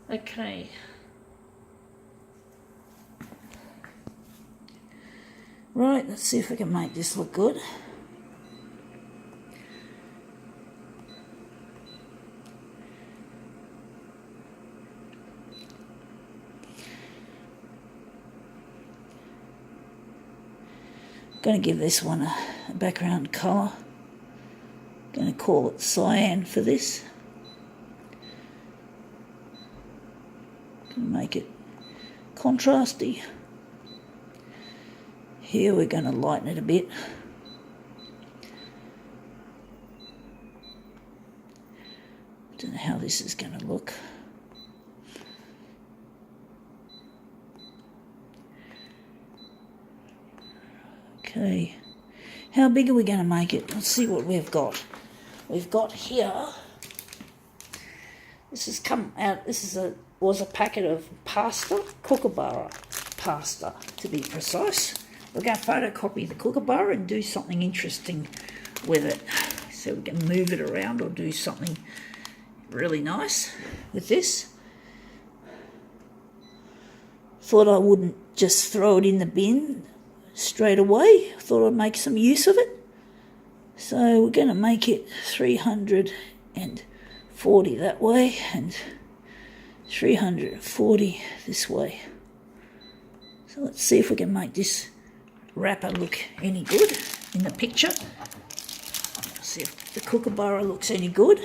Okay. Right, let's see if we can make this look good. I'm going to give this one a background colour. I'm going to call it cyan for this. Make it contrasty. Here we're going to lighten it a bit. Don't know how this is going to look. Okay, how big are we going to make it? Let's see what we've got. We've got here, this has come out, was a packet of pasta, Kookaburra pasta to be precise. We're going to photocopy the Kookaburra and do something interesting with it. So we can move it around or do something really nice with this. Thought I wouldn't just throw it in the bin straight away. Thought I'd make some use of it. So we're going to make it 340 that way and 340 this way. So let's see if we can make this wrapper look any good in the picture. See if the Kookaburra looks any good.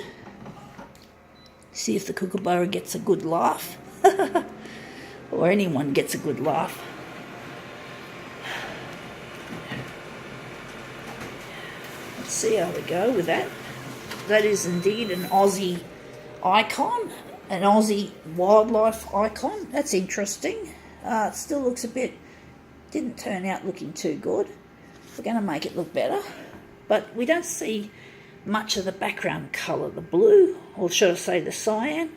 See if the Kookaburra gets a good laugh. Or anyone gets a good laugh. Let's see how we go with that. That is indeed an Aussie icon, an Aussie wildlife icon. That's interesting. It still looks a bit, didn't turn out looking too good. We're going to make it look better. But we don't see much of the background colour, the blue, or should I say the cyan.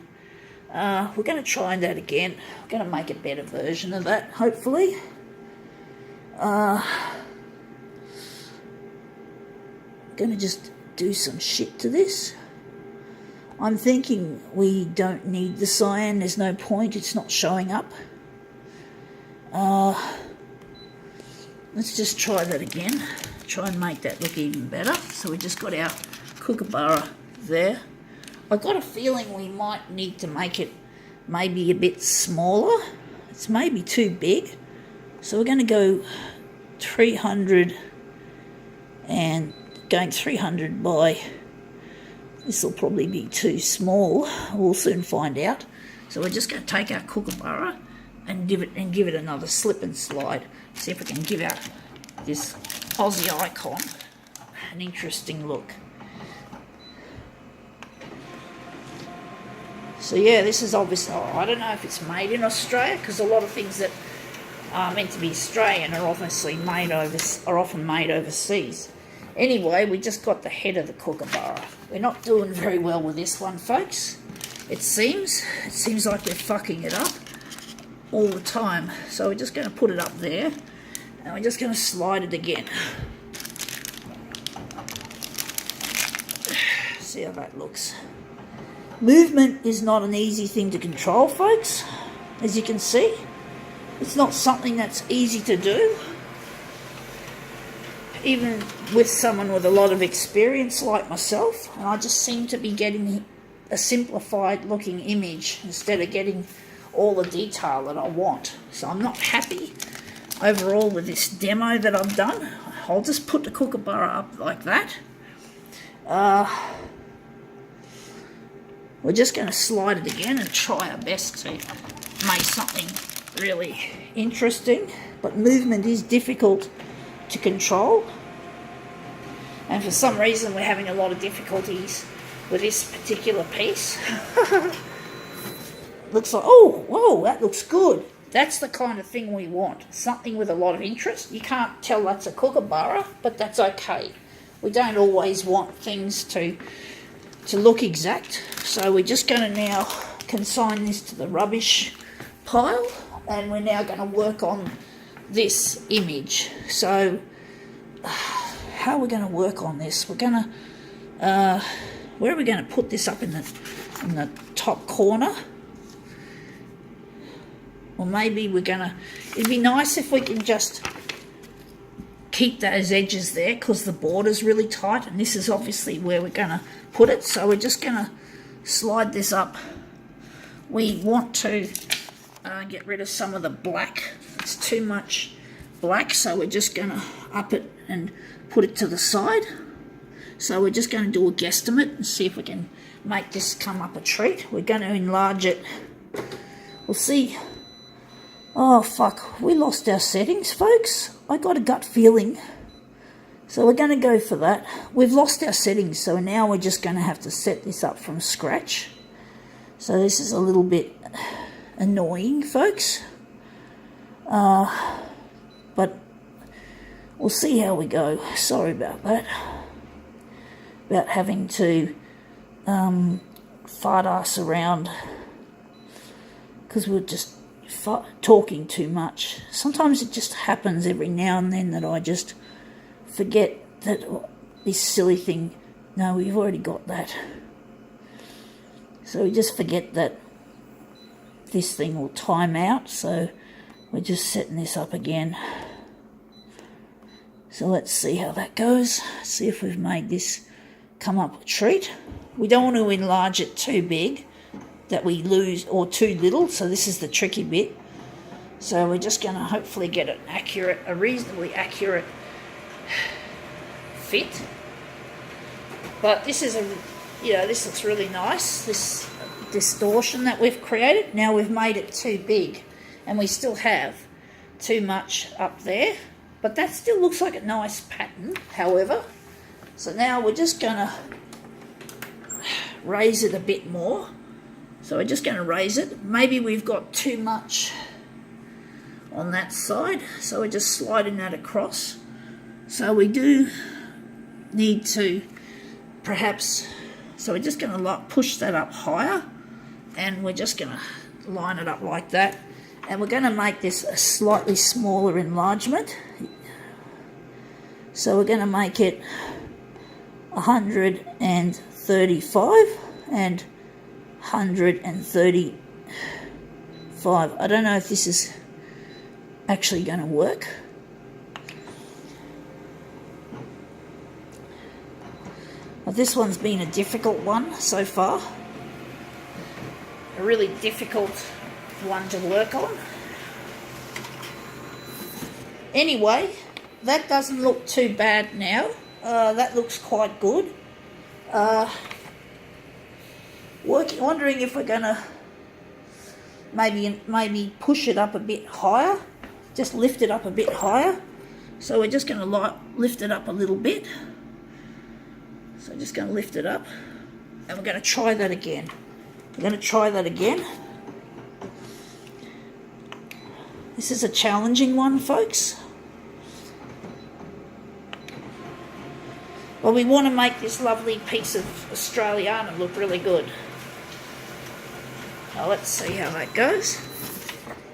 We're going to try that again. We're going to make a better version of that, hopefully. I'm going to just do some shit to this. I'm thinking we don't need the cyan. There's no point. It's not showing up. Let's just try that again. Try and make that look even better. So we just got our Kookaburra there. I've got a feeling we might need to make it maybe a bit smaller. It's maybe too big. So we're going to go 300 and going 300 by, this will probably be too small. We'll soon find out. So we're just going to take our Kookaburra and give it another slip and slide. See if we can give out this Aussie icon an interesting look. So yeah, this is obviously, I don't know if it's made in Australia, because a lot of things that are meant to be Australian are often made overseas. Anyway, we just got the head of the Kookaburra. We're not doing very well with this one, folks. It seems like we're fucking it up all the time. So we're just going to put it up there, and we're just going to slide it again. See how that looks. Movement is not an easy thing to control, folks. As you can see, it's not something that's easy to do. Even with someone with a lot of experience like myself, and I just seem to be getting a simplified looking image instead of getting all the detail that I want. So I'm not happy overall with this demo that I've done. I'll just put the Kookaburra up like that. We're just going to slide it again and try our best to make something really interesting. But movement is difficult to control. And for some reason we're having a lot of difficulties with this particular piece. Looks like, oh, whoa, that looks good. That's the kind of thing we want. Something with a lot of interest. You can't tell that's a Kookaburra, but that's okay. We don't always want things to look exact. So we're just going to now consign this to the rubbish pile, and we're now going to work on this image. So how are we going to work on this? We're going to, where are we going to put this up in the top corner? Or maybe it'd be nice if we can just keep those edges there because the border's really tight, and this is obviously where we're going to put it. So we're just going to slide this up. We want to get rid of some of the black. It's too much black, so we're just going to up it and put it to the side. So we're just going to do a guesstimate and see if we can make this come up a treat. We're going to enlarge it. We'll see. Oh, fuck. We lost our settings, folks. I got a gut feeling. So we're going to go for that. We've lost our settings, so now we're just going to have to set this up from scratch. So this is a little bit annoying, folks. But we'll see how we go. Sorry about that. About having to fart ass around because we're just talking too much. Sometimes it just happens every now and then that I just forget that this silly thing, no, we've already got that. So we just forget that this thing will time out, so we're just setting this up again. So let's see how that goes. See if we've made this come up a treat. We don't want to enlarge it too big that we lose, or too little, so this is the tricky bit. So we're just going to hopefully get a reasonably accurate fit. But this is this looks really nice, this distortion that we've created. Now we've made it too big and we still have too much up there, but that still looks like a nice pattern, however. So now we're just going to raise it a bit more. So we're just going to raise it. Maybe we've got too much on that side, so we're just sliding that across. So we do need to perhaps, so we're just going to push that up higher, and we're just going to line it up like that. And we're going to make this a slightly smaller enlargement. So we're going to make it 135 and 135. I don't know if this is actually going to work. Well, this one's been a difficult one so far. A really difficult one to work on. Anyway, that doesn't look too bad now. That looks quite good. Wondering if we're going to maybe push it up a bit higher. Just lift it up a bit higher. So we're just going to lift it up a little bit. So just going to lift it up. And we're going to try that again. We're going to try that again. This is a challenging one, folks. Well, we want to make this lovely piece of Australiana look really good. Now let's see how that goes.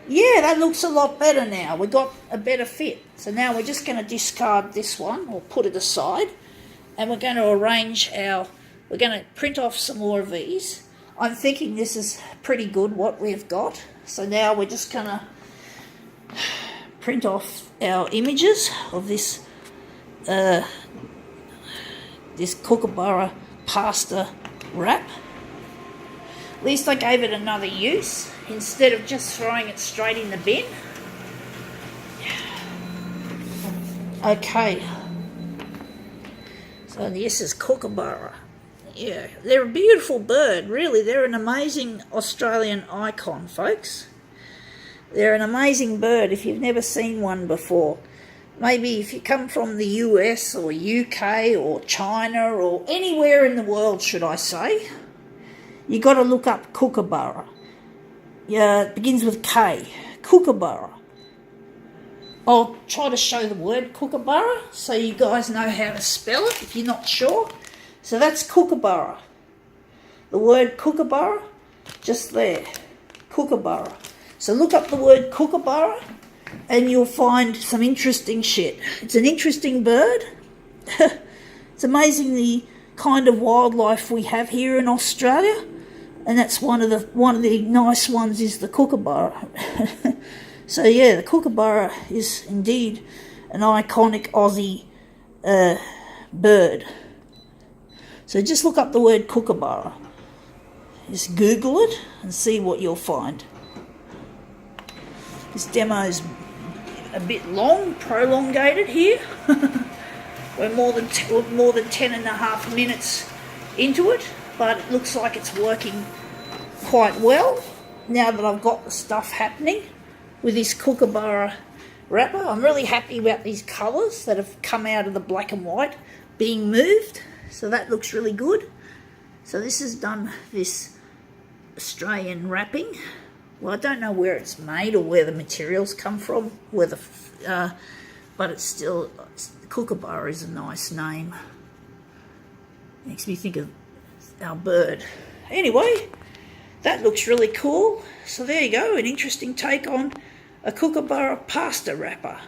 Yeah, that looks a lot better now. We got a better fit. So now we're just going to discard this one, or put it aside, and we're going to we're going to print off some more of these. I'm thinking this is pretty good what we've got. So now we're just going to print off our images of this this Kookaburra pasta wrap. At least I gave it another use instead of just throwing it straight in the bin. Okay. So this is Kookaburra. Yeah, they're a beautiful bird, really. They're an amazing Australian icon, folks. They're an amazing bird if you've never seen one before. Maybe if you come from the US or UK or China or anywhere in the world, should I say, you got to look up Kookaburra. Yeah, it begins with K. Kookaburra. I'll try to show the word Kookaburra so you guys know how to spell it if you're not sure. So that's Kookaburra. The word Kookaburra, just there. Kookaburra. So look up the word Kookaburra and you'll find some interesting shit. It's an interesting bird. It's amazing the kind of wildlife we have here in Australia. and that's one of the nice ones is the kookaburra. So yeah, the kookaburra is indeed an iconic Aussie bird. So just look up the word kookaburra. Just Google it and see what you'll find. This demo's a bit long, prolongated here. We're more than 10 and a half minutes into it, but it looks like it's working quite well now that I've got the stuff happening with this kookaburra wrapper. I'm really happy about these colours that have come out of the black and white being moved, so that looks really good. So this has done this Australian wrapping. Well, I don't know where it's made or where the materials come from, but it's still, kookaburra is a nice name. Makes me think of our bird. Anyway, that looks really cool. So there you go, an interesting take on a kookaburra pasta wrapper.